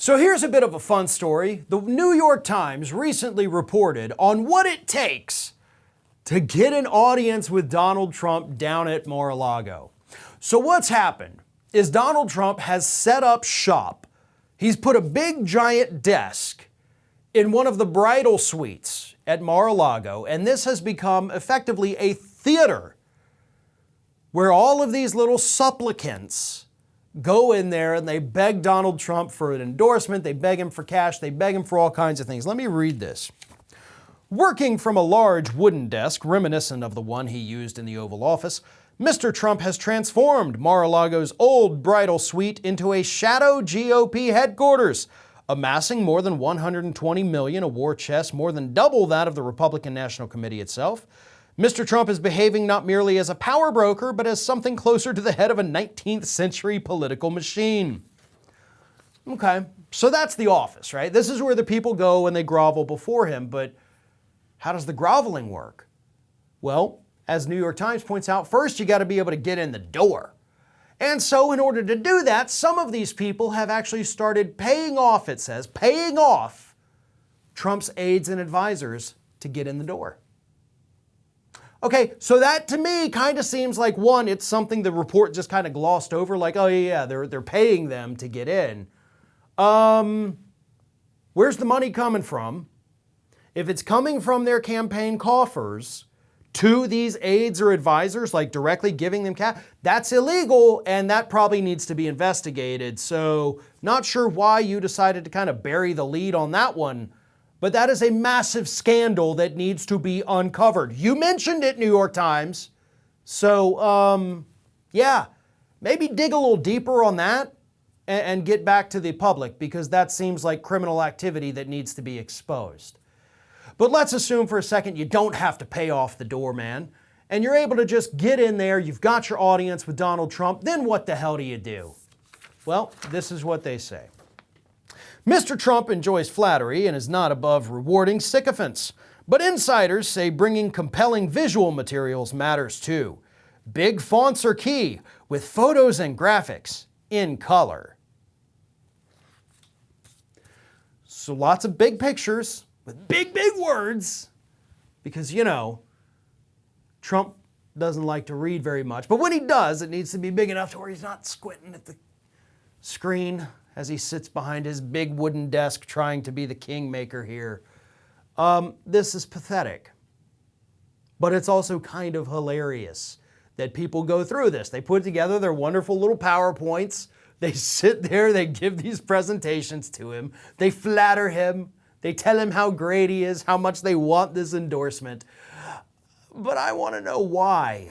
So here's a bit of a fun story. The New York Times recently reported on what it takes to get an audience with Donald Trump down at Mar-a-Lago. So what's happened is Donald Trump has set up shop. He's put a big giant desk in one of the bridal suites at Mar-a-Lago, and this has become effectively a theater where all of these little supplicants go in there and they beg Donald Trump for an endorsement, they beg him for cash, they beg him for all kinds of things. Let me read this. Working from a large wooden desk reminiscent of the one he used in the Oval Office, Mr. Trump has transformed Mar-a-Lago's old bridal suite into a shadow GOP headquarters, amassing more than $120 million, a war chest more than double that of the Republican National Committee itself. Mr. Trump is behaving not merely as a power broker, but as something closer to the head of a 19th century political machine. Okay, so that's the office, right? This is where the people go when they grovel before him, but how does the groveling work? Well, as New York Times points out, first you got to be able to get in the door. And so in order to do that, some of these people have actually started paying off, it says, paying off Trump's aides and advisors to get in the door. Okay, so that to me kind of seems like, one, it's something the report just kind of glossed over, like, oh yeah, they're paying them to get in. Where's the money coming from? If it's coming from their campaign coffers to these aides or advisors, like directly giving them cash, that's illegal and that probably needs to be investigated. So not sure why you decided to kind of bury the lead on that one, but that is a massive scandal that needs to be uncovered. You mentioned it, New York Times. So, yeah, maybe dig a little deeper on that and get back to the public, because that seems like criminal activity that needs to be exposed. But let's assume for a second you don't have to pay off the doorman and you're able to just get in there, you've got your audience with Donald Trump, then what the hell do you do? Well, this is what they say. Mr. Trump enjoys flattery and is not above rewarding sycophants, but insiders say bringing compelling visual materials matters too. Big fonts are key, with photos and graphics in color. So lots of big pictures with big words, because, you know, Trump doesn't like to read very much, but when he does, it needs to be big enough to where he's not squinting at the screen as he sits behind his big wooden desk trying to be the kingmaker here. This is pathetic. But it's also kind of hilarious that people go through this. They put together their wonderful little PowerPoints. They sit there, they give these presentations to him. They flatter him. They tell him how great he is, how much they want this endorsement. But I want to know why.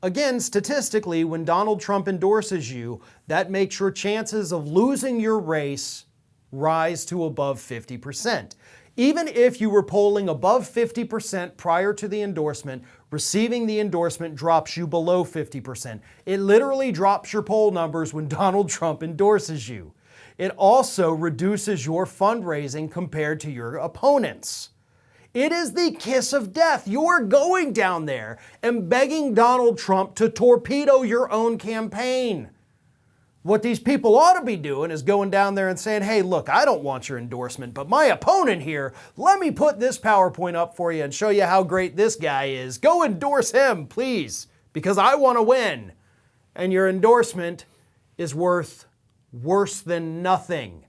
Again, statistically, when Donald Trump endorses you, that makes your chances of losing your race rise to above 50%. Even if you were polling above 50% prior to the endorsement, receiving the endorsement drops you below 50%. It literally drops your poll numbers when Donald Trump endorses you. It also reduces your fundraising compared to your opponents. It is the kiss of death. You're going down there and begging Donald Trump to torpedo your own campaign. What these people ought to be doing is going down there and saying, hey, look, I don't want your endorsement, but my opponent here, let me put this PowerPoint up for you and show you how great this guy is. Go endorse him, please, because I want to win. And your endorsement is worth worse than nothing,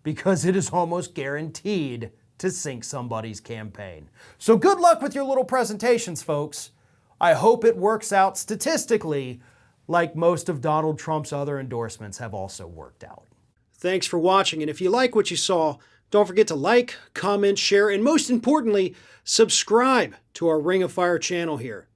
because it is almost guaranteed to sink somebody's campaign. So good luck with your little presentations, folks. I hope it works out statistically like most of Donald Trump's other endorsements have also worked out. Thanks for watching, and if you like what you saw, don't forget to like, comment, share, and most importantly, subscribe to our Ring of Fire channel here.